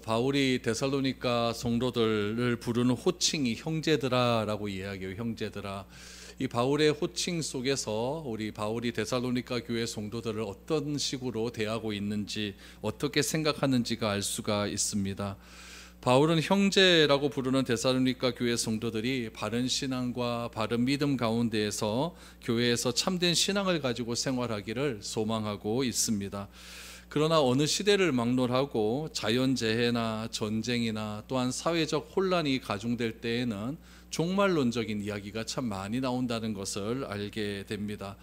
바울이 데살로니가 성도들을 부르는 호칭이 형제들아라고 이야기해요. 형제들아. 이 바울의 호칭 속에서 우리 바울이 데살로니가 교회 성도들을 어떤 식으로 대하고 있는지, 어떻게 생각하는지가 알 수가 있습니다. 바울은 형제라고 부르는 데살로니가 교회 성도들이 바른 신앙과 바른 믿음 가운데에서 교회에서 참된 신앙을 가지고 생활하기를 소망하고 있습니다. 그러나 어느 시대를 막론하고 자연재해나 전쟁이나 또한 사회적 혼란이 가중될 때에는 종말론적인 이야기가 참 많이 나온다는 것을 알게 됩니다.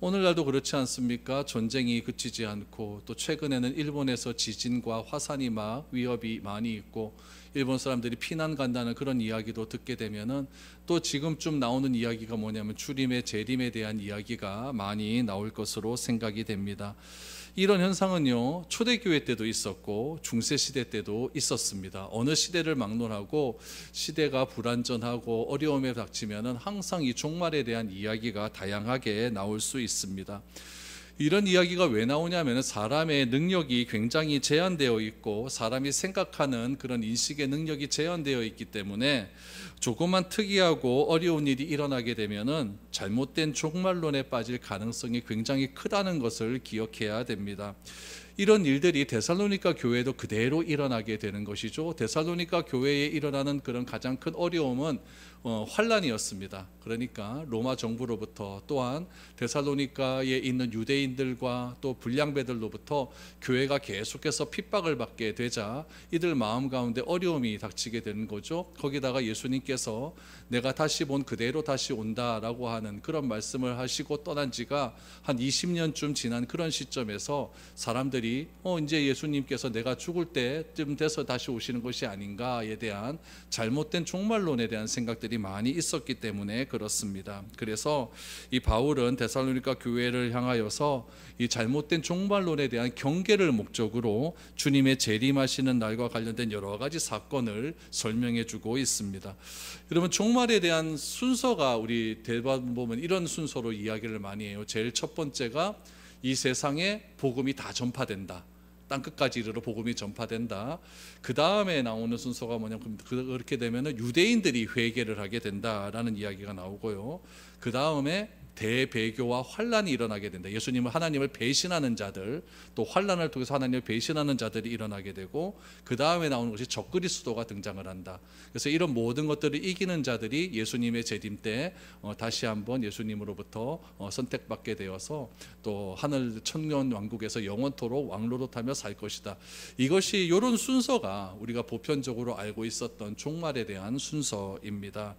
오늘날도 그렇지 않습니까? 전쟁이 그치지 않고, 또 최근에는 일본에서 지진과 화산이 막 위협이 많이 있고, 일본 사람들이 피난 간다는 그런 이야기도 듣게 되면은, 또 지금쯤 나오는 이야기가 뭐냐면 주림의 재림에 대한 이야기가 많이 나올 것으로 생각이 됩니다. 이런 현상은요, 초대교회 때도 있었고 중세시대 때도 있었습니다. 어느 시대를 막론하고 시대가 불안전하고 어려움에 닥치면은 항상 이 종말에 대한 이야기가 다양하게 나올 수 있습니다. 이런 이야기가 왜 나오냐면 사람의 능력이 굉장히 제한되어 있고, 사람이 생각하는 그런 인식의 능력이 제한되어 있기 때문에 조금만 특이하고 어려운 일이 일어나게 되면은 잘못된 종말론에 빠질 가능성이 굉장히 크다는 것을 기억해야 됩니다. 이런 일들이 데살로니가 교회도 그대로 일어나게 되는 것이죠. 데살로니가 교회에 일어나는 그런 가장 큰 어려움은 환란이었습니다. 그러니까 로마 정부로부터, 또한 데살로니가에 있는 유대인들과 또 불량배들로부터 교회가 계속해서 핍박을 받게 되자 이들 마음 가운데 어려움이 닥치게 되는 거죠. 거기다가 예수님께서 내가 다시 본 그대로 다시 온다라고 하는 그런 말씀을 하시고 떠난 지가 한 20년쯤 지난 그런 시점에서 사람들이 이제 예수님께서 내가 죽을 때쯤 돼서 다시 오시는 것이 아닌가에 대한 잘못된 종말론에 대한 생각들이 많이 있었기 때문에 그렇습니다. 그래서 이 바울은 데살로니가 교회를 향하여서 이 잘못된 종말론에 대한 경계를 목적으로 주님의 재림하시는 날과 관련된 여러 가지 사건을 설명해 주고 있습니다. 여러분, 종말에 대한 순서가 우리 대부분 보면 이런 순서로 이야기를 많이 해요. 제일 첫 번째가 이 세상에 복음이 다 전파된다. 땅끝까지 이르러 복음이 전파된다. 그 다음에 나오는 순서가 뭐냐면, 그렇게 되면 유대인들이 회개를 하게 된다라는 이야기가 나오고요. 그 다음에 대배교와 환란이 일어나게 된다. 예수님은 하나님을 배신하는 자들, 또 환란을 통해서 하나님을 배신하는 자들이 일어나게 되고, 그 다음에 나오는 것이 적그리스도가 등장을 한다. 그래서 이런 모든 것들을 이기는 자들이 예수님의 재림 때 다시 한번 예수님으로부터 선택받게 되어서 또 하늘 천년 왕국에서 영원토록 왕노릇하며 살 것이다. 이것이, 이런 순서가 우리가 보편적으로 알고 있었던 종말에 대한 순서입니다.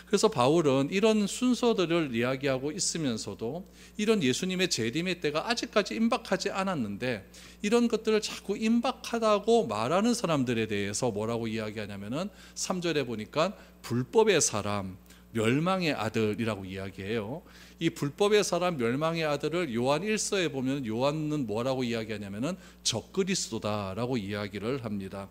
그래서 바울은 이런 순서들을 이야기하고 있으면서도 이런 예수님의 재림의 때가 아직까지 임박하지 않았는데, 이런 것들을 자꾸 임박하다고 말하는 사람들에 대해서 뭐라고 이야기하냐면은 3절에 보니까 불법의 사람, 멸망의 아들이라고 이야기해요. 이 불법의 사람, 멸망의 아들을 요한 1서에 보면 요한은 뭐라고 이야기하냐면은 적그리스도다라고 이야기를 합니다.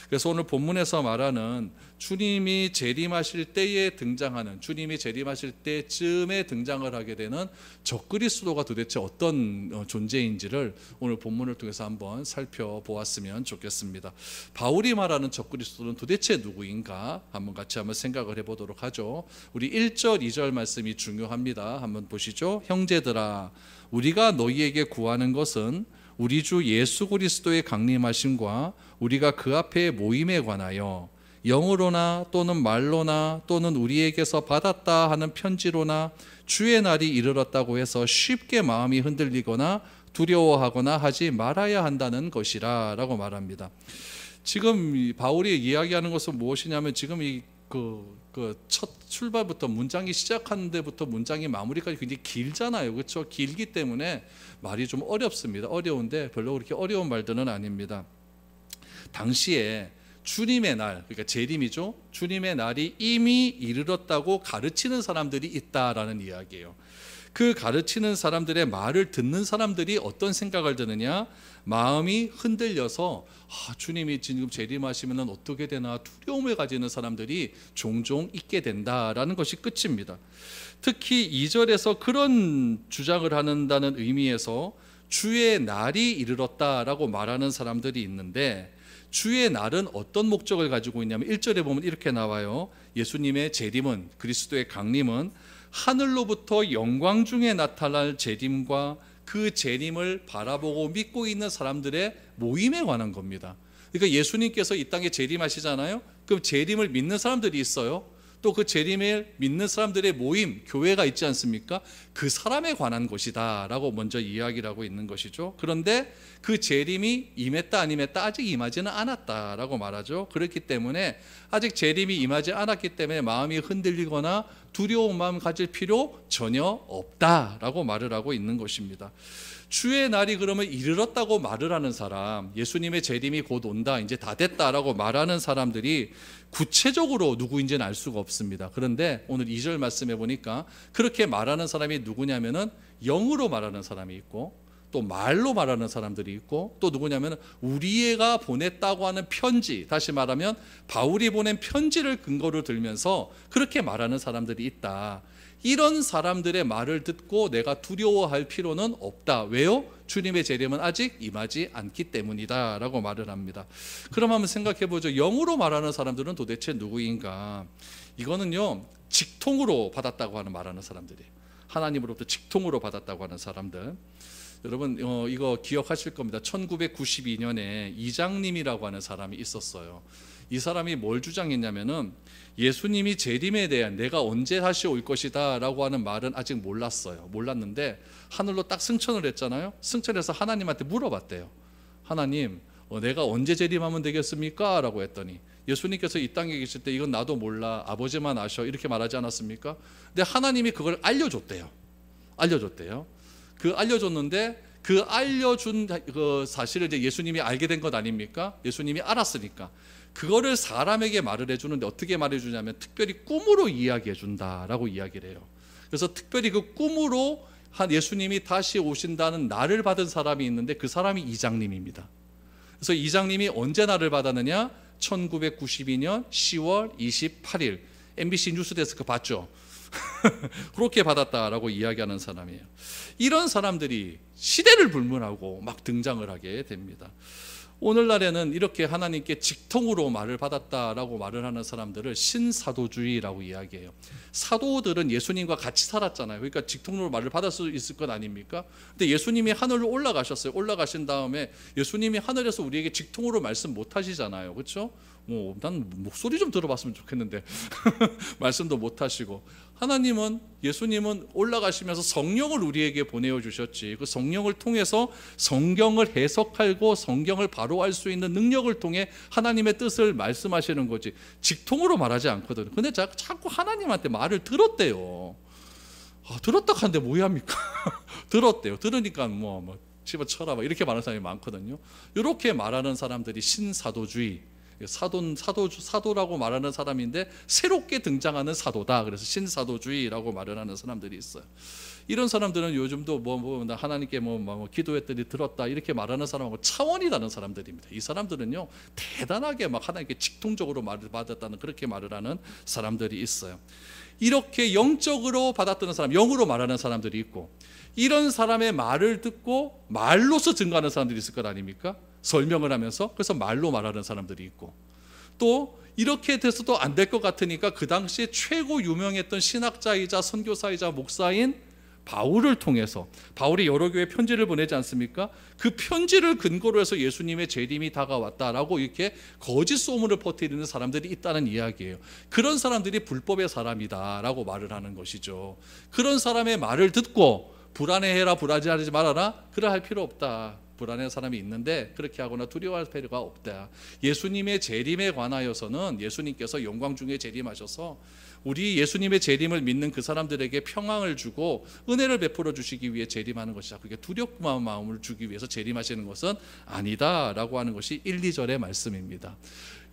그래서 오늘 본문에서 말하는 주님이 재림하실 때에 등장하는, 주님이 재림하실 때쯤에 등장을 하게 되는 적그리스도가 도대체 어떤 존재인지를 오늘 본문을 통해서 한번 살펴보았으면 좋겠습니다. 바울이 말하는 적그리스도는 도대체 누구인가 한번 같이 한번 생각을 해보도록 하죠. 우리 1절 2절 말씀이 중요합니다. 한번 보시죠. 형제들아, 우리가 너희에게 구하는 것은 우리 주 예수 그리스도의 강림하심과 우리가 그 앞에 모임에 관하여 영으로나 또는 말로나 또는 우리에게서 받았다 하는 편지로나 주의 날이 이르렀다고 해서 쉽게 마음이 흔들리거나 두려워하거나 하지 말아야 한다는 것이라 라고 말합니다. 지금 바울이 이야기하는 것은 무엇이냐면, 지금 이 첫 출발부터 문장이 시작하는 데부터 문장이 마무리까지 굉장히 길잖아요. 그렇죠? 길기 때문에 말이 좀 어렵습니다. 어려운데 별로 그렇게 어려운 말들은 아닙니다. 당시에 주님의 날, 그러니까 재림이죠. 주님의 날이 이미 이르렀다고 가르치는 사람들이 있다라는 이야기예요. 그 가르치는 사람들의 말을 듣는 사람들이 어떤 생각을 드느냐? 마음이 흔들려서 주님이 지금 재림하시면 어떻게 되나 두려움을 가지는 사람들이 종종 있게 된다라는 것이 끝입니다. 특히 2절에서 그런 주장을 한다는 의미에서 주의 날이 이르렀다라고 말하는 사람들이 있는데, 주의 날은 어떤 목적을 가지고 있냐면 1절에 보면 이렇게 나와요. 예수님의 재림은, 그리스도의 강림은 하늘로부터 영광 중에 나타날 재림과 그 재림을 바라보고 믿고 있는 사람들의 모임에 관한 겁니다. 그러니까 예수님께서 이 땅에 재림하시잖아요. 그럼 재림을 믿는 사람들이 있어요. 또 그 재림을 믿는 사람들의 모임, 교회가 있지 않습니까? 그 사람에 관한 것이다 라고 먼저 이야기를 하고 있는 것이죠. 그런데 그 재림이 임했다 안 임했다, 아직 임하지는 않았다 라고 말하죠. 그렇기 때문에 아직 재림이 임하지 않았기 때문에 마음이 흔들리거나 두려운 마음 가질 필요 전혀 없다 라고 말을 하고 있는 것입니다. 주의 날이 그러면 이르렀다고 말을 하는 사람, 예수님의 재림이 곧 온다, 이제 다 됐다라고 말하는 사람들이 구체적으로 누구인지는 알 수가 없습니다. 그런데 오늘 2절 말씀해 보니까 그렇게 말하는 사람이 누구냐면은 영으로 말하는 사람이 있고, 또 말로 말하는 사람들이 있고, 또 누구냐면 우리가 보냈다고 하는 편지, 다시 말하면 바울이 보낸 편지를 근거로 들면서 그렇게 말하는 사람들이 있다. 이런 사람들의 말을 듣고 내가 두려워할 필요는 없다. 왜요? 주님의 재림은 아직 임하지 않기 때문이다 라고 말을 합니다. 그럼 한번 생각해 보죠. 영으로 말하는 사람들은 도대체 누구인가? 이거는요, 직통으로 받았다고 하는 말하는 사람들이에요. 하나님으로부터 직통으로 받았다고 하는 사람들. 여러분 이거 기억하실 겁니다. 1992년에 이장님이라고 하는 사람이 있었어요. 이 사람이 뭘 주장했냐면은 예수님이 재림에 대한, 내가 언제 다시 올 것이다 라고 하는 말은 아직 몰랐어요. 몰랐는데 하늘로 딱 승천을 했잖아요. 승천해서 하나님한테 물어봤대요. 하나님, 내가 언제 재림하면 되겠습니까? 라고 했더니 예수님께서 이 땅에 계실 때 이건 나도 몰라, 아버지만 아셔, 이렇게 말하지 않았습니까? 근데 하나님이 그걸 알려줬대요. 그 알려줬는데 그 알려준 그 사실을 이제 예수님이 알게 된 것 아닙니까? 예수님이 알았으니까 그거를 사람에게 말을 해주는데 어떻게 말해주냐면 특별히 꿈으로 이야기해 준다라고 이야기를 해요. 그래서 특별히 그 꿈으로 예수님이 다시 오신다는 날을 받은 사람이 있는데 그 사람이 이장님입니다. 그래서 이장님이 언제 날을 받았느냐? 1992년 10월 28일 MBC 뉴스데스크 봤죠? 그렇게 받았다라고 이야기하는 사람이에요. 이런 사람들이 시대를 불문하고 막 등장을 하게 됩니다. 오늘날에는 이렇게 하나님께 직통으로 말을 받았다라고 말을 하는 사람들을 신사도주의라고 이야기해요. 사도들은 예수님과 같이 살았잖아요. 그러니까 직통으로 말을 받을 수 있을 것 아닙니까? 근데 예수님이 하늘로 올라가셨어요. 올라가신 다음에 예수님이 하늘에서 우리에게 직통으로 말씀 못 하시잖아요. 그렇죠? 난 목소리 좀 들어봤으면 좋겠는데 말씀도 못 하시고, 하나님은, 예수님은 올라가시면서 성령을 우리에게 보내어 주셨지. 그 성령을 통해서 성경을 해석하고 성경을 바로 알 수 있는 능력을 통해 하나님의 뜻을 말씀하시는 거지 직통으로 말하지 않거든요. 근데 자꾸 하나님한테 말을 들었대요. 들었다 하는데 뭐야 합니까? 들었대요. 들으니까 뭐 집어쳐라 이렇게 말하는 사람이 많거든요. 이렇게 말하는 사람들이 신사도주의, 사도라고 말하는 사람인데 새롭게 등장하는 사도다. 그래서 신사도주의라고 말을 하는 사람들이 있어요. 이런 사람들은 요즘도 나 하나님께 기도했더니 들었다 이렇게 말하는 사람하고 차원이 다른 사람들입니다. 이 사람들은요 대단하게 막 하나님께 직통적으로 말을 받았다는 그렇게 말을 하는 사람들이 있어요. 이렇게 영적으로 받았던 사람, 영으로 말하는 사람들이 있고, 이런 사람의 말을 듣고 말로서 증거하는 사람들이 있을 것 아닙니까? 설명을 하면서. 그래서 말로 말하는 사람들이 있고, 또 이렇게 돼서도 안 될 것 같으니까 그 당시에 최고 유명했던 신학자이자 선교사이자 목사인 바울을 통해서, 바울이 여러 교회에 편지를 보내지 않습니까? 그 편지를 근거로 해서 예수님의 재림이 다가왔다라고 이렇게 거짓 소문을 퍼뜨리는 사람들이 있다는 이야기예요. 그런 사람들이 불법의 사람이다라고 말을 하는 것이죠. 그런 사람의 말을 듣고 불안해해라, 불안해하지 말아라, 그럴 할 필요 없다. 불안한 사람이 있는데 그렇게 하거나 두려워할 필요가 없다. 예수님의 재림에 관하여서는 예수님께서 영광 중에 재림하셔서 우리 예수님의 재림을 믿는 그 사람들에게 평안을 주고 은혜를 베풀어 주시기 위해 재림하는 것이다. 그게 두렵고한 마음을 주기 위해서 재림하시는 것은 아니다라고 하는 것이 1, 2절의 말씀입니다.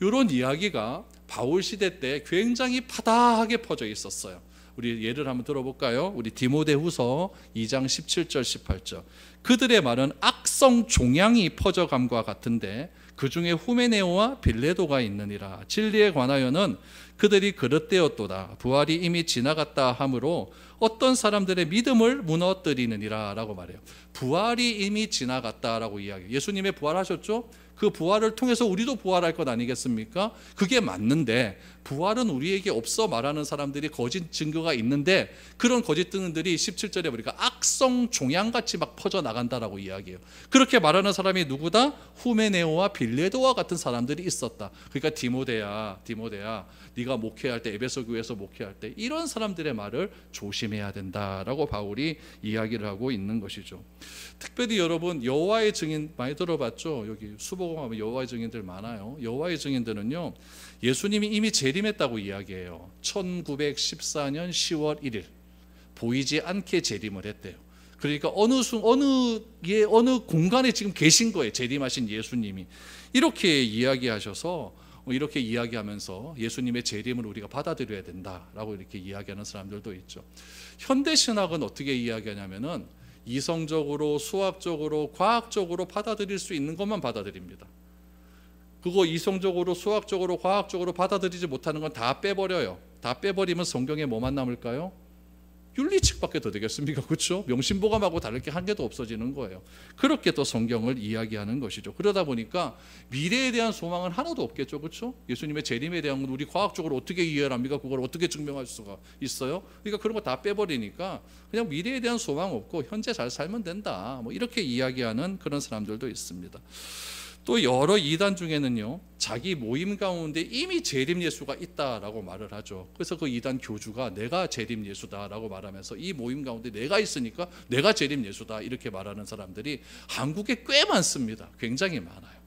이런 이야기가 바울 시대 때 굉장히 파다하게 퍼져 있었어요. 우리 예를 한번 들어볼까요? 우리 디모데후서 2장 17절 18절. 그들의 말은 악성 종양이 퍼져감과 같은데 그 중에 후메네오와 빌레도가 있느니라. 진리에 관하여는 그들이 그릇되었도다. 부활이 이미 지나갔다 하므로 어떤 사람들의 믿음을 무너뜨리느니라 라고 말해요. 부활이 이미 지나갔다라고 이야기해요. 예수님의 부활하셨죠? 그 부활을 통해서 우리도 부활할 것 아니겠습니까? 그게 맞는데 부활은 우리에게 없어 말하는 사람들이 거짓 증거가 있는데 그런 거짓 증거들이 17절에 보니까 악성 종양같이 막 퍼져나간다라고 이야기해요. 그렇게 말하는 사람이 누구다? 후메네오와 빌레도와 같은 사람들이 있었다. 그러니까 디모데야 네가 목회할 때, 에베소 교회에서 목회할 때 이런 사람들의 말을 조심해야 된다라고 바울이 이야기를 하고 있는 것이죠. 특별히 여러분 여호와의 증인 많이 들어봤죠? 여기 수복음하면 여호와의 증인들 많아요. 여호와의 증인들은요, 예수님이 이미 재림했다고 이야기해요. 1914년 10월 1일 보이지 않게 재림을 했대요. 그러니까 어느 공간에 지금 계신 거예요. 재림하신 예수님이. 이렇게 이야기하셔서 이렇게 이야기하면서 예수님의 재림을 우리가 받아들여야 된다라고 이렇게 이야기하는 사람들도 있죠. 현대 신학은 어떻게 이야기하냐면은 이성적으로, 수학적으로, 과학적으로 받아들일 수 있는 것만 받아들입니다. 그거 이성적으로, 수학적으로, 과학적으로 받아들이지 못하는 건 다 빼버려요. 다 빼버리면 성경에 뭐만 남을까요? 윤리칙밖에 더 되겠습니까? 그렇죠? 명심보감하고 다를 게 한 개도 없어지는 거예요. 그렇게 또 성경을 이야기하는 것이죠. 그러다 보니까 미래에 대한 소망은 하나도 없겠죠. 그렇죠? 예수님의 재림에 대한 건 우리 과학적으로 어떻게 이해를 합니까? 그걸 어떻게 증명할 수가 있어요? 그러니까 그런 거 다 빼버리니까 그냥 미래에 대한 소망 없고 현재 잘 살면 된다. 뭐 이렇게 이야기하는 그런 사람들도 있습니다. 또 여러 이단 중에는요, 자기 모임 가운데 이미 재림 예수가 있다라고 말을 하죠. 그래서 그 이단 교주가 내가 재림 예수다라고 말하면서 이 모임 가운데 내가 있으니까 내가 재림 예수다 이렇게 말하는 사람들이 한국에 꽤 많습니다. 굉장히 많아요.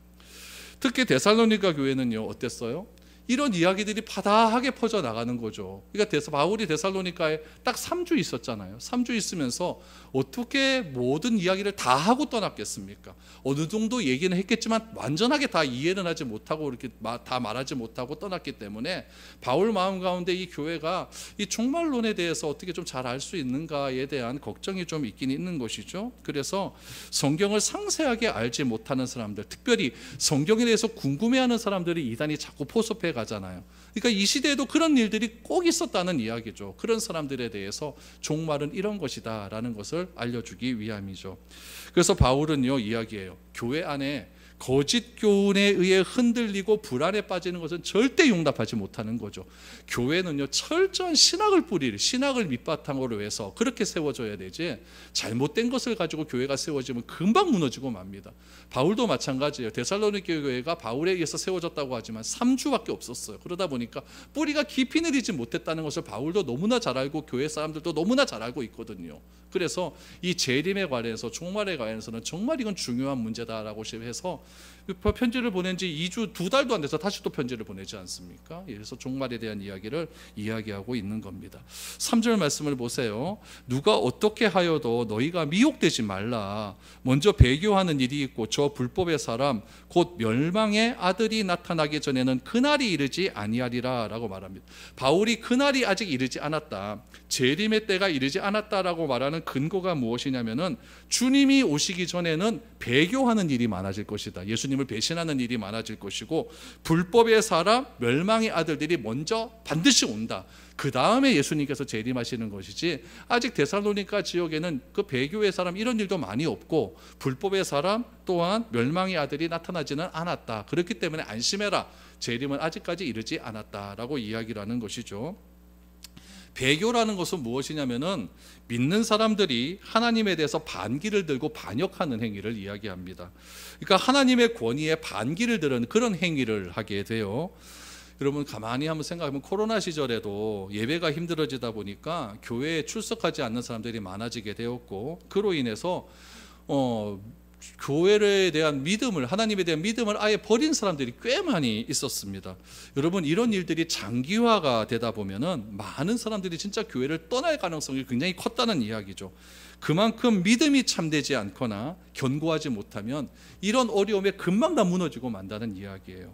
특히 데살로니가 교회는요 어땠어요? 이런 이야기들이 파다하게 퍼져나가는 거죠. 그러니까 바울이 데살로니가에 딱 3주 있었잖아요. 3주 있으면서 어떻게 모든 이야기를 다 하고 떠났겠습니까? 어느 정도 얘기는 했겠지만 완전하게 다 이해는 하지 못하고 이렇게 다 말하지 못하고 떠났기 때문에 바울 마음 가운데 이 교회가 이 종말론에 대해서 어떻게 좀 잘 알 수 있는가에 대한 걱정이 좀 있긴 있는 것이죠. 그래서 성경을 상세하게 알지 못하는 사람들, 특별히 성경에 대해서 궁금해하는 사람들이 이단이 자꾸 포섭해 가잖아요. 그러니까 이 시대에도 그런 일들이 꼭 있었다는 이야기죠. 그런 사람들에 대해서 종말은 이런 것이다 라는 것을 알려주기 위함이죠. 그래서 바울은요 이야기해요. 교회 안에 거짓 교훈에 의해 흔들리고 불안에 빠지는 것은 절대 용납하지 못하는 거죠. 교회는요 철저한 신학을 밑바탕으로 해서 그렇게 세워져야 되지, 잘못된 것을 가지고 교회가 세워지면 금방 무너지고 맙니다. 바울도 마찬가지예요. 데살로니가 교회가 바울에 의해서 세워졌다고 하지만 3주밖에 없었어요. 그러다 보니까 뿌리가 깊이 내리지 못했다는 것을 바울도 너무나 잘 알고 교회 사람들도 너무나 잘 알고 있거든요. 그래서 이 재림에 관해서, 종말에 관해서는 정말 이건 중요한 문제다라고 해서 편지를 보낸 지 2주, 2달도 안 돼서 다시 또 편지를 보내지 않습니까? 그래서 종말에 대한 이야기를 이야기하고 있는 겁니다. 3절 말씀을 보세요. 누가 어떻게 하여도 너희가 미혹되지 말라. 먼저 배교하는 일이 있고 저 불법의 사람 곧 멸망의 아들이 나타나기 전에는 그날이 이르지 아니하리라 라고 말합니다. 바울이 그날이 아직 이르지 않았다, 재림의 때가 이르지 않았다라고 말하는 근거가 무엇이냐면은 주님이 오시기 전에는 배교하는 일이 많아질 것이다. 예수님을 배신하는 일이 많아질 것이고 불법의 사람, 멸망의 아들들이 먼저 반드시 온다. 그 다음에 예수님께서 재림하시는 것이지, 아직 데살로니가 지역에는 그 배교의 사람 이런 일도 많이 없고 불법의 사람 또한 멸망의 아들이 나타나지는 않았다. 그렇기 때문에 안심해라, 재림은 아직까지 이르지 않았다라고 이야기를 하는 것이죠. 배교라는 것은 무엇이냐면은 믿는 사람들이 하나님에 대해서 반기를 들고 반역하는 행위를 이야기합니다. 그러니까 하나님의 권위에 반기를 드는 그런 행위를 하게 돼요. 여러분 가만히 한번 생각하면 코로나 시절에도 예배가 힘들어지다 보니까 교회에 출석하지 않는 사람들이 많아지게 되었고, 그로 인해서 교회에 대한 믿음을, 하나님에 대한 믿음을 아예 버린 사람들이 꽤 많이 있었습니다. 여러분 이런 일들이 장기화가 되다 보면은 많은 사람들이 진짜 교회를 떠날 가능성이 굉장히 컸다는 이야기죠. 그만큼 믿음이 참되지 않거나 견고하지 못하면 이런 어려움에 금방 다 무너지고 만다는 이야기예요.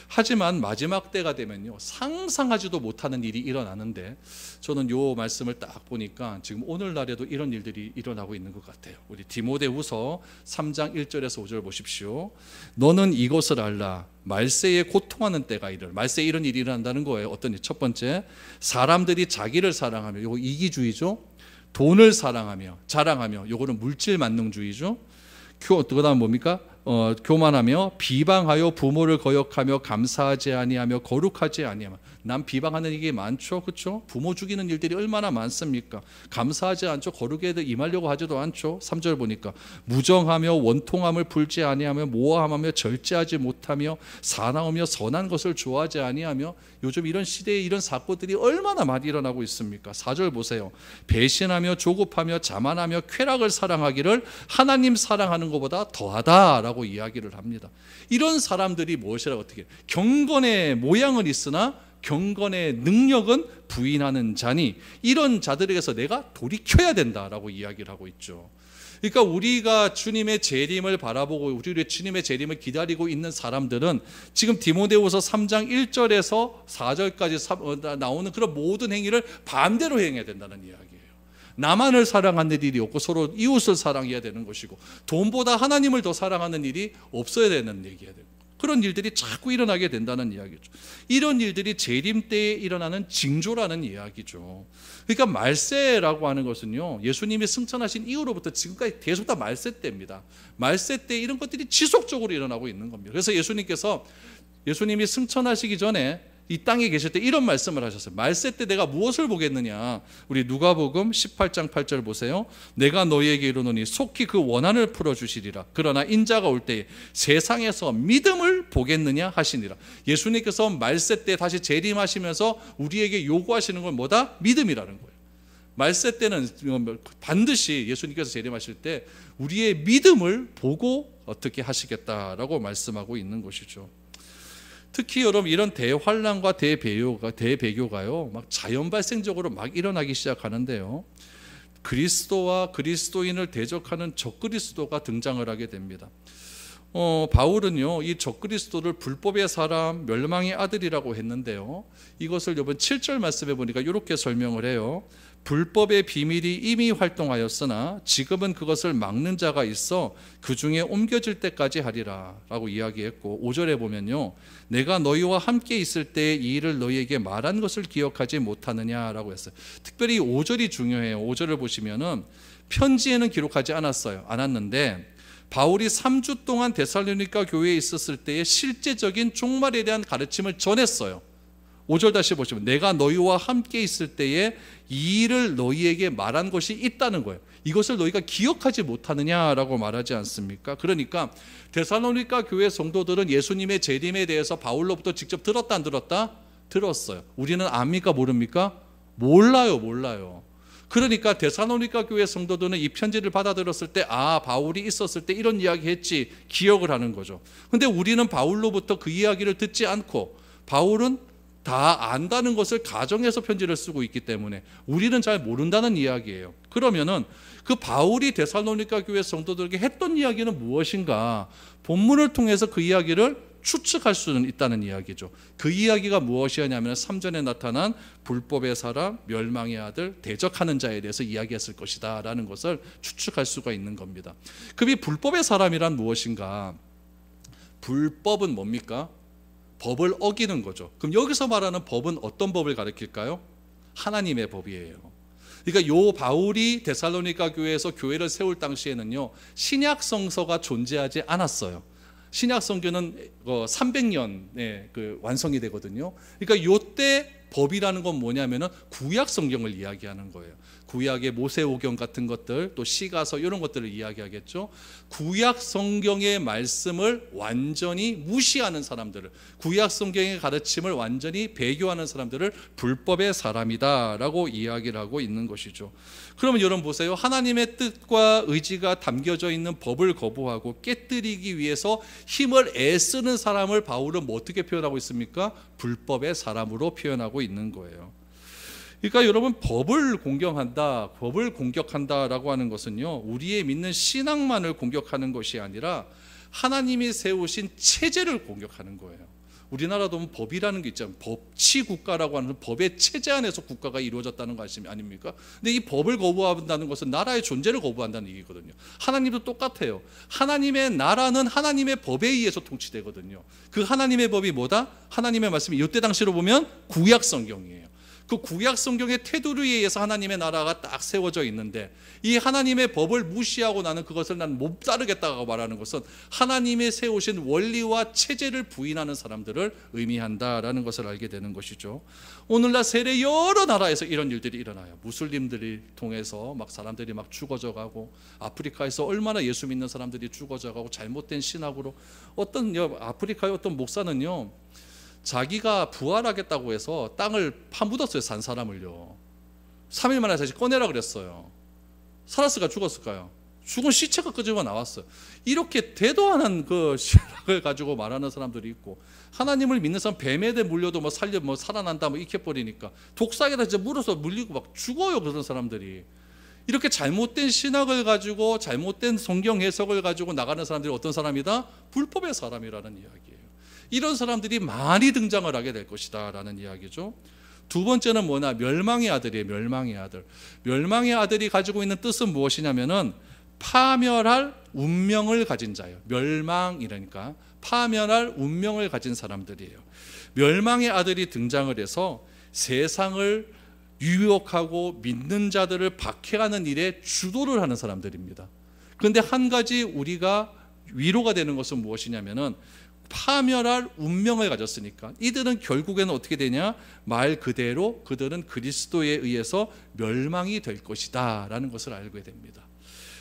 하지만 마지막 때가 되면요 상상하지도 못하는 일이 일어나는데, 저는 요 말씀을 딱 보니까 지금 오늘날에도 이런 일들이 일어나고 있는 것 같아요. 우리 디모데후서 3장 1절에서 5절 보십시오. 너는 이것을 알라. 말세에 고통하는 때가 이를. 말세에 이런 일이 일어난다는 거예요. 어떤 일? 첫 번째, 사람들이 자기를 사랑하며, 이거 이기주의죠. 돈을 사랑하며 자랑하며, 요거는 물질 만능주의죠. 그다음 뭡니까? 교만하며 비방하여 부모를 거역하며 감사하지 아니하며 거룩하지 아니하며. 남 비방하는 일이 많죠, 그렇죠? 부모 죽이는 일들이 얼마나 많습니까? 감사하지 않죠. 거룩에 임하려고 하지도 않죠. 3절 보니까 무정하며 원통함을 풀지 아니하며 모함하며 절제하지 못하며 사나우며 선한 것을 좋아하지 아니하며. 요즘 이런 시대에 이런 사건들이 얼마나 많이 일어나고 있습니까? 4절 보세요. 배신하며 조급하며 자만하며 쾌락을 사랑하기를 하나님 사랑하는 것보다 더하다라고 이야기를 합니다. 이런 사람들이 무엇이라고 어떻게 경건의 모양은 있으나 경건의 능력은 부인하는 자니, 이런 자들에게서 내가 돌이켜야 된다라고 이야기를 하고 있죠. 그러니까 우리가 주님의 재림을 바라보고 우리 주님의 재림을 기다리고 있는 사람들은 지금 디모데후서 3장 1절에서 4절까지 나오는 그런 모든 행위를 반대로 행해야 된다는 이야기예요. 나만을 사랑하는 일이 없고 서로 이웃을 사랑해야 되는 것이고, 돈보다 하나님을 더 사랑하는 일이 없어야 되는 얘기예요. 그런 일들이 자꾸 일어나게 된다는 이야기죠. 이런 일들이 재림 때에 일어나는 징조라는 이야기죠. 그러니까 말세라고 하는 것은요, 예수님이 승천하신 이후로부터 지금까지 계속 다 말세 때입니다. 말세 때 이런 것들이 지속적으로 일어나고 있는 겁니다. 그래서 예수님이 승천하시기 전에 이 땅에 계실 때 이런 말씀을 하셨어요. 말세 때 내가 무엇을 보겠느냐. 우리 누가복음 18장 8절 보세요. 내가 너희에게 이르노니 속히 그 원한을 풀어주시리라. 그러나 인자가 올 때에 세상에서 믿음을 보겠느냐 하시니라. 예수님께서 말세 때 다시 재림하시면서 우리에게 요구하시는 건 뭐다? 믿음이라는 거예요. 말세 때는 반드시 예수님께서 재림하실 때 우리의 믿음을 보고 어떻게 하시겠다라고 말씀하고 있는 것이죠. 특히 여러분, 이런 대환란과 대배교가요 막 자연 발생적으로 막 일어나기 시작하는데요, 그리스도와 그리스도인을 대적하는 적그리스도가 등장을 하게 됩니다. 바울은요 이 적그리스도를 불법의 사람, 멸망의 아들이라고 했는데요, 이것을 이번 7절 말씀에 보니까 이렇게 설명을 해요. 불법의 비밀이 이미 활동하였으나 지금은 그것을 막는 자가 있어 그 중에 옮겨질 때까지 하리라 라고 이야기했고, 5절에 보면요, 내가 너희와 함께 있을 때 이 일을 너희에게 말한 것을 기억하지 못하느냐라고 했어요. 특별히 5절이 중요해요. 5절을 보시면은 편지에는 기록하지 않았는데 바울이 3주 동안 데살로니가 교회에 있었을 때의 실제적인 종말에 대한 가르침을 전했어요. 5절 다시 보시면 내가 너희와 함께 있을 때에 이 일을 너희에게 말한 것이 있다는 거예요. 이것을 너희가 기억하지 못하느냐라고 말하지 않습니까? 그러니까 데살로니가 교회 성도들은 예수님의 재림에 대해서 바울로부터 직접 들었다 안 들었다? 들었어요. 우리는 압니까 모릅니까? 몰라요. 그러니까 데살로니가 교회 성도들은 이 편지를 받아들였을 때 바울이 있었을 때 이런 이야기 했지 기억을 하는 거죠. 근데 우리는 바울로부터 그 이야기를 듣지 않고 바울은 다 안다는 것을 가정해서 편지를 쓰고 있기 때문에 우리는 잘 모른다는 이야기예요. 그러면은 그 바울이 데살로니가 교회 성도들에게 했던 이야기는 무엇인가? 본문을 통해서 그 이야기를 추측할 수는 있다는 이야기죠. 그 이야기가 무엇이냐면 3절에 나타난 불법의 사람, 멸망의 아들, 대적하는 자에 대해서 이야기했을 것이다 라는 것을 추측할 수가 있는 겁니다. 그럼 이 불법의 사람이란 무엇인가? 불법은 뭡니까? 법을 어기는 거죠. 그럼 여기서 말하는 법은 어떤 법을 가리킬까요? 하나님의 법이에요. 그러니까 요 바울이 데살로니가 교회에서 교회를 세울 당시에는요 신약 성서가 존재하지 않았어요. 신약 성경은 300년에 완성이 되거든요. 그러니까 요때 법이라는 건 뭐냐면은 구약 성경을 이야기하는 거예요. 구약의 모세오경 같은 것들, 또 시가서 이런 것들을 이야기하겠죠. 구약 성경의 말씀을 완전히 무시하는 사람들을, 구약 성경의 가르침을 완전히 배교하는 사람들을 불법의 사람이다라고 이야기를 하고 있는 것이죠. 그러면 여러분 보세요. 하나님의 뜻과 의지가 담겨져 있는 법을 거부하고 깨뜨리기 위해서 힘을 애쓰는 사람을 바울은 어떻게 표현하고 있습니까? 불법의 사람으로 표현하고 있는 거예요. 그러니까 여러분 법을 공격한다라고 하는 것은요 우리의 믿는 신앙만을 공격하는 것이 아니라 하나님이 세우신 체제를 공격하는 거예요. 우리나라도 보면 법이라는 게 있잖아요. 법치국가라고 하는 법의 체제 안에서 국가가 이루어졌다는 거 아닙니까? 근데 이 법을 거부한다는 것은 나라의 존재를 거부한다는 얘기거든요. 하나님도 똑같아요. 하나님의 나라는 하나님의 법에 의해서 통치되거든요. 그 하나님의 법이 뭐다? 하나님의 말씀이 이때 당시로 보면 구약 성경이에요. 그 구약 성경의 테두리에 의해서 하나님의 나라가 딱 세워져 있는데, 이 하나님의 법을 무시하고 나는 그것을 난 못 따르겠다고 말하는 것은 하나님의 세우신 원리와 체제를 부인하는 사람들을 의미한다라는 것을 알게 되는 것이죠. 오늘날 세계 여러 나라에서 이런 일들이 일어나요. 무슬림들이 통해서 막 사람들이 막 죽어져 가고, 아프리카에서 얼마나 예수 믿는 사람들이 죽어져 가고, 잘못된 신학으로 어떤 아프리카의 어떤 목사는요, 자기가 부활하겠다고 해서 땅을 파묻었어요. 산 사람을요. 3일 만에 다시 꺼내라 그랬어요. 살았을까 죽었을까요? 죽은 시체가 끄집어 나왔어요. 이렇게 대도 않은 그 신학을 가지고 말하는 사람들이 있고, 하나님을 믿는 사람 뱀에 물려도 살아난다 익혀버리니까 독사에다 이제 물어서 물리고 막 죽어요. 그런 사람들이. 이렇게 잘못된 신학을 가지고, 잘못된 성경 해석을 가지고 나가는 사람들이 어떤 사람이다? 불법의 사람이라는 이야기예요. 이런 사람들이 많이 등장을 하게 될 것이다 라는 이야기죠. 두 번째는 뭐냐? 멸망의 아들이에요. 멸망의 아들. 멸망의 아들이 가지고 있는 뜻은 무엇이냐면은 파멸할 운명을 가진 자예요. 멸망이라니까 파멸할 운명을 가진 사람들이에요. 멸망의 아들이 등장을 해서 세상을 유혹하고 믿는 자들을 박해하는 일에 주도를 하는 사람들입니다. 그런데 한 가지 우리가 위로가 되는 것은 무엇이냐면은 파멸할 운명을 가졌으니까 이들은 결국에는 어떻게 되냐? 말 그대로 그들은 그리스도에 의해서 멸망이 될 것이다 라는 것을 알게 됩니다.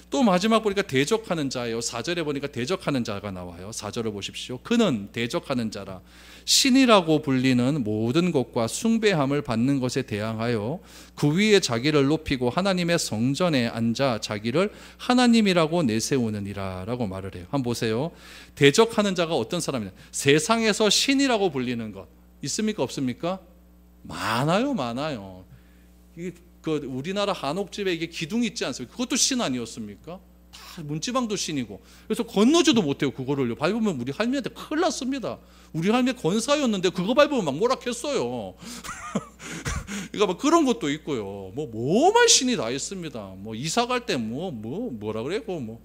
또 마지막 보니까 대적하는 자예요. 4절에 보니까 대적하는 자가 나와요. 4절을 보십시오. 그는 대적하는 자라 신이라고 불리는 모든 것과 숭배함을 받는 것에 대항하여 그 위에 자기를 높이고 하나님의 성전에 앉아 자기를 하나님이라고 내세우느니라 라고 말을 해요. 한번 보세요. 대적하는 자가 어떤 사람이냐? 세상에서 신이라고 불리는 것 있습니까? 없습니까? 많아요. 많아요. 우리나라 한옥집에 이게 기둥이 있지 않습니까? 그것도 신 아니었습니까? 다 문지방도 신이고. 그래서 건너지도 못해요. 그거를요. 밟으면 우리 할머니한테 큰일 났습니다. 우리 할머니 권사였는데 그거 밟으면 막 뭐락했어요. 그러니까 뭐 그런 것도 있고요. 뭐만 신이 다 있습니다. 이사 갈 때 뭐라 그래고 뭐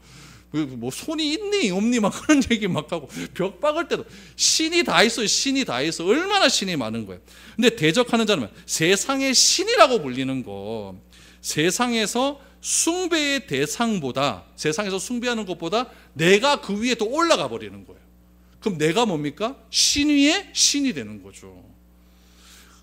손이 있니 없니 막 그런 얘기 막 하고, 벽 박을 때도 신이 다 있어요. 신이 다 있어. 얼마나 신이 많은 거예요. 근데 대적하는 자는 세상의 신이라고 불리는 거, 세상에서 숭배의 대상보다, 세상에서 숭배하는 것보다 내가 그 위에 또 올라가 버리는 거예요. 그럼 내가 뭡니까? 신 위에 신이 되는 거죠.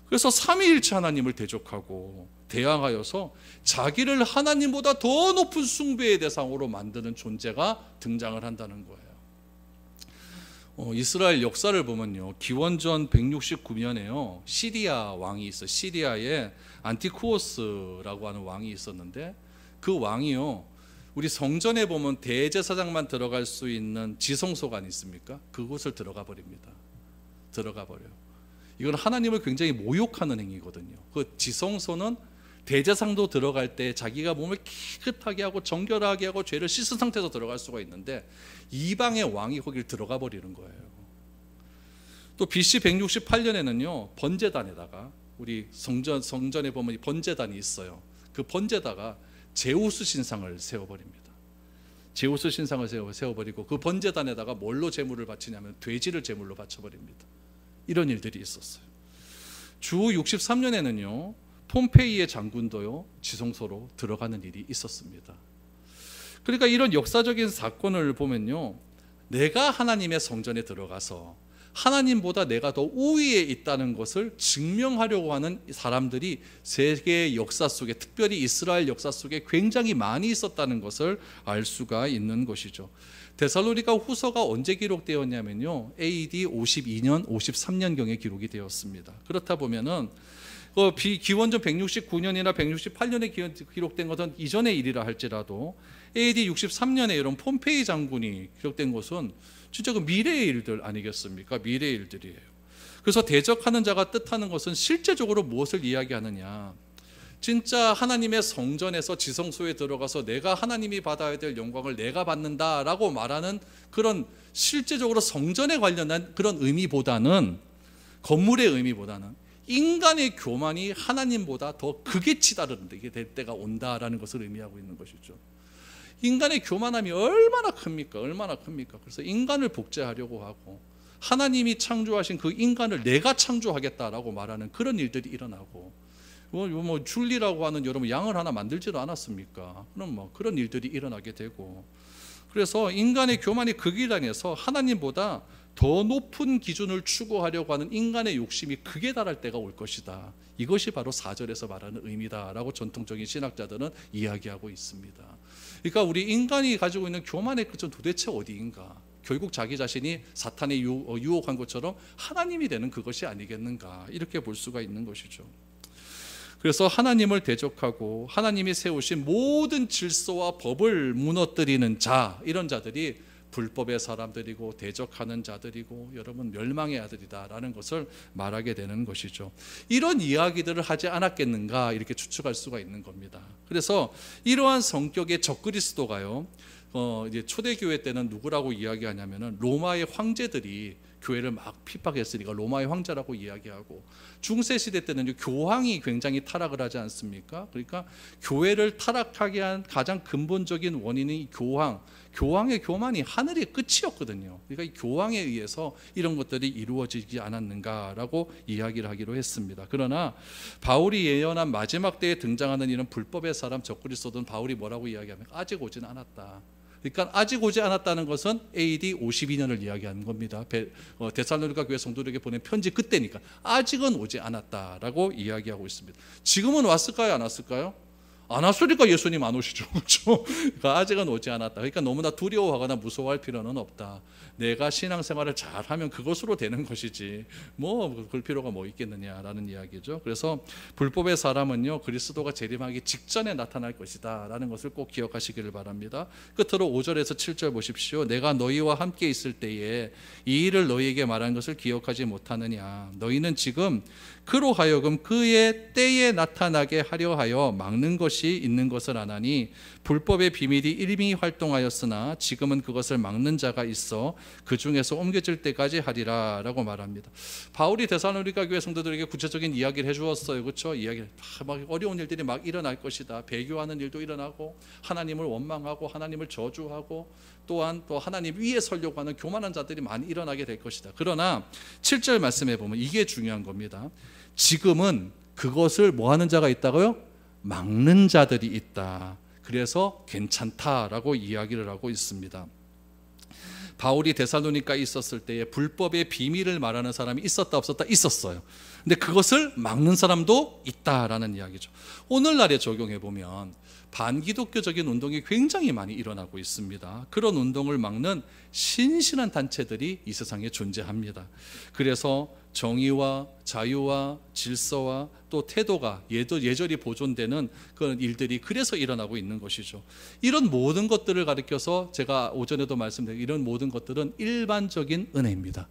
그래서 삼위일체 하나님을 대적하고 대항하여서 자기를 하나님보다 더 높은 숭배의 대상으로 만드는 존재가 등장을 한다는 거예요. 이스라엘 역사를 보면요, 기원전 169년에요 시리아 왕이 있어요. 시리아에 안티쿠오스라고 하는 왕이 있었는데, 그 왕이요, 우리 성전에 보면 대제사장만 들어갈 수 있는 지성소가 있습니까? 그곳을 들어가 버립니다. 들어가 버려요. 이건 하나님을 굉장히 모욕하는 행위거든요. 그 지성소는 대제사장도 들어갈 때 자기가 몸을 깨끗하게 하고 정결하게 하고 죄를 씻은 상태에서 들어갈 수가 있는데, 이방의 왕이 거길 들어가 버리는 거예요. 또 BC 168년에는요 번제단에다가, 우리 성전에 보면 번제단이 있어요. 그 번제다가 제우스 신상을 세워버립니다. 제우스 신상을 세워버리고 그 번제단에다가 뭘로 제물을 바치냐면 돼지를 제물로 바쳐버립니다. 이런 일들이 있었어요. 주 63년에는요 폼페이의 장군도요 지성소로 들어가는 일이 있었습니다. 그러니까 이런 역사적인 사건을 보면요, 내가 하나님의 성전에 들어가서 하나님보다 내가 더 우위에 있다는 것을 증명하려고 하는 사람들이 세계 역사 속에, 특별히 이스라엘 역사 속에 굉장히 많이 있었다는 것을 알 수가 있는 것이죠. 데살로니가 후서가 언제 기록되었냐면요 AD 52년 53년경에 기록이 되었습니다. 그렇다 보면은 기원전 169년이나 168년에 기록된 것은 이전의 일이라 할지라도 AD 63년에 이런 폼페이 장군이 기록된 것은 진짜 그 미래의 일들 아니겠습니까? 미래의 일들이에요. 그래서 대적하는 자가 뜻하는 것은 실제적으로 무엇을 이야기하느냐, 진짜 하나님의 성전에서 지성소에 들어가서 내가 하나님이 받아야 될 영광을 내가 받는다라고 말하는 그런 실제적으로 성전에 관련한 그런 의미보다는, 건물의 의미보다는 인간의 교만이 하나님보다 더 극에 치달은게 될 때가 온다라는 것을 의미하고 있는 것이죠. 인간의 교만함이 얼마나 큽니까? 얼마나 큽니까? 그래서 인간을 복제하려고 하고 하나님이 창조하신 그 인간을 내가 창조하겠다라고 말하는 그런 일들이 일어나고, 뭐 줄리라고 하는 여러분 양을 하나 만들지도 않았습니까? 그럼 뭐 그런 일들이 일어나게 되고, 그래서 인간의 교만이 극이란해서 하나님보다 더 높은 기준을 추구하려고 하는 인간의 욕심이 극에 달할 때가 올 것이다. 이것이 바로 4절에서 말하는 의미다라고 전통적인 신학자들은 이야기하고 있습니다. 그러니까 우리 인간이 가지고 있는 교만의 끝은 도대체 어디인가? 결국 자기 자신이 사탄에 유혹한 것처럼 하나님이 되는 그것이 아니겠는가, 이렇게 볼 수가 있는 것이죠. 그래서 하나님을 대적하고 하나님이 세우신 모든 질서와 법을 무너뜨리는 자, 이런 자들이 불법의 사람들이고 대적하는 자들이고 여러분 멸망의 아들이다라는 것을 말하게 되는 것이죠. 이런 이야기들을 하지 않았겠는가, 이렇게 추측할 수가 있는 겁니다. 그래서 이러한 성격의 적그리스도가요, 이제 초대교회 때는 누구라고 이야기하냐면은 로마의 황제들이 교회를 막 핍박했으니까 로마의 황제라고 이야기하고, 중세시대 때는 교황이 굉장히 타락을 하지 않습니까? 그러니까 교회를 타락하게 한 가장 근본적인 원인이 교황의 교만이 하늘의 끝이었거든요. 그러니까 이 교황에 의해서 이런 것들이 이루어지지 않았는가라고 이야기를 하기로 했습니다. 그러나 바울이 예언한 마지막 때에 등장하는 이런 불법의 사람 적그리스도는 바울이 뭐라고 이야기하면 아직 오진 않았다. 그러니까 아직 오지 않았다는 것은 AD 52년을 이야기하는 겁니다. 데살로니가 교회 성도들에게 보낸 편지 그때니까 아직은 오지 않았다라고 이야기하고 있습니다. 지금은 왔을까요? 안 왔을까요? 안 왔으니까 예수님 안 오시죠. 그렇죠? 그러니까 아직은 오지 않았다. 그러니까 너무나 두려워하거나 무서워할 필요는 없다. 내가 신앙생활을 잘하면 그것으로 되는 것이지 뭐 그럴 필요가 뭐 있겠느냐라는 이야기죠. 그래서 불법의 사람은요, 그리스도가 재림하기 직전에 나타날 것이다 라는 것을 꼭 기억하시기를 바랍니다. 끝으로 5절에서 7절 보십시오. 내가 너희와 함께 있을 때에 이 일을 너희에게 말한 것을 기억하지 못하느냐. 너희는 지금 그로 하여금 그의 때에 나타나게 하려 하여 막는 것이 있는 것을 아나니 불법의 비밀이 이미 활동하였으나 지금은 그것을 막는 자가 있어 그 중에서 옮겨질 때까지 하리라 라고 말합니다. 바울이 데살로니가 교회 성도들에게 구체적인 이야기를 해주었어요. 그렇죠? 이야기를 막 어려운 일들이 막 일어날 것이다. 배교하는 일도 일어나고 하나님을 원망하고 하나님을 저주하고 또한 또 하나님 위에 서려고 하는 교만한 자들이 많이 일어나게 될 것이다. 그러나 7절 말씀에 보면 이게 중요한 겁니다. 지금은 그것을 뭐 하는 자가 있다고요? 막는 자들이 있다. 그래서 괜찮다라고 이야기를 하고 있습니다. 바울이 데살로니가에 있었을 때에 불법의 비밀을 말하는 사람이 있었다 없었다? 있었어요. 근데 그것을 막는 사람도 있다라는 이야기죠. 오늘날에 적용해 보면 반기독교적인 운동이 굉장히 많이 일어나고 있습니다. 그런 운동을 막는 신실한 단체들이 이 세상에 존재합니다. 그래서 정의와 자유와 질서와 또 태도가 예절이 보존되는 그런 일들이 그래서 일어나고 있는 것이죠. 이런 모든 것들을 가리켜서 제가 오전에도 말씀드린 이런 모든 것들은 일반적인 은혜입니다.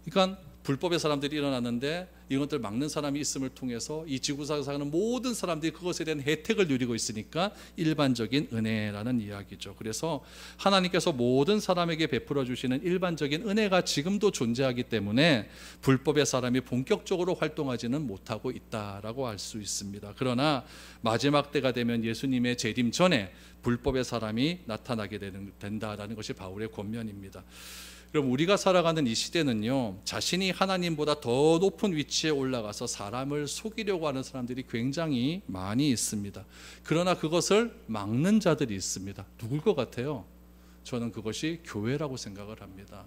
그러니까 불법의 사람들이 일어나는데 이것들 막는 사람이 있음을 통해서 이 지구상에 사는 모든 사람들이 그것에 대한 혜택을 누리고 있으니까 일반적인 은혜라는 이야기죠. 그래서 하나님께서 모든 사람에게 베풀어 주시는 일반적인 은혜가 지금도 존재하기 때문에 불법의 사람이 본격적으로 활동하지는 못하고 있다라고 알 수 있습니다. 그러나 마지막 때가 되면 예수님의 재림 전에 불법의 사람이 나타나게 된다라는 것이 바울의 권면입니다. 그럼 우리가 살아가는 이 시대는요, 자신이 하나님보다 더 높은 위치에 올라가서 사람을 속이려고 하는 사람들이 굉장히 많이 있습니다. 그러나 그것을 막는 자들이 있습니다. 누굴 것 같아요? 저는 그것이 교회라고 생각을 합니다.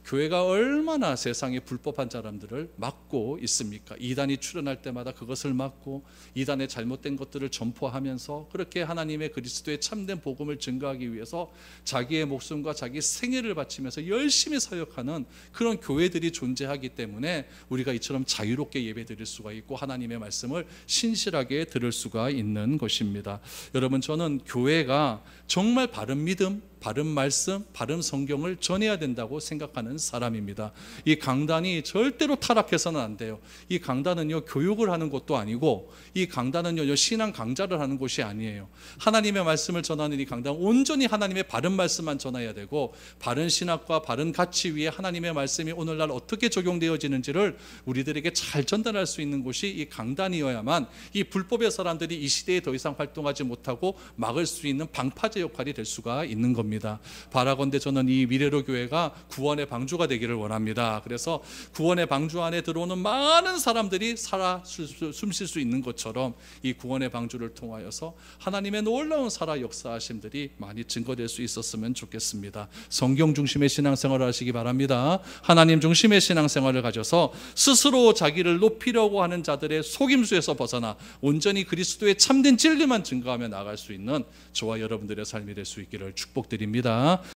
교회가 얼마나 세상에 불법한 사람들을 막고 있습니까? 이단이 출현할 때마다 그것을 막고 이단의 잘못된 것들을 전포하면서 그렇게 하나님의 그리스도의 참된 복음을 증거하기 위해서 자기의 목숨과 자기 생애를 바치면서 열심히 사역하는 그런 교회들이 존재하기 때문에 우리가 이처럼 자유롭게 예배드릴 수가 있고 하나님의 말씀을 신실하게 들을 수가 있는 것입니다. 여러분, 저는 교회가 정말 바른 믿음, 바른 말씀, 바른 성경을 전해야 된다고 생각하는 사람입니다. 이 강단이 절대로 타락해서는 안 돼요. 이 강단은요, 교육을 하는 것도 아니고 이 강단은요, 신앙 강좌를 하는 곳이 아니에요. 하나님의 말씀을 전하는 이 강단은 온전히 하나님의 바른 말씀만 전해야 되고 바른 신학과 바른 가치 위에 하나님의 말씀이 오늘날 어떻게 적용되어지는지를 우리들에게 잘 전달할 수 있는 곳이 이 강단이어야만 이 불법의 사람들이 이 시대에 더 이상 활동하지 못하고 막을 수 있는 방파제 역할이 될 수가 있는 겁니다. 바라건대 저는 이 미래로 교회가 구원의 방주가 되기를 원합니다. 그래서 구원의 방주 안에 들어오는 많은 사람들이 살아 숨쉴 수 있는 것처럼 이 구원의 방주를 통하여서 하나님의 놀라운 살아 역사하심들이 많이 증거될 수 있었으면 좋겠습니다. 성경 중심의 신앙생활을 하시기 바랍니다. 하나님 중심의 신앙생활을 가져서 스스로 자기를 높이려고 하는 자들의 속임수에서 벗어나 온전히 그리스도의 참된 진리만 증거하며 나아갈 수 있는 저와 여러분들의 삶이 될 수 있기를 축복드립니다.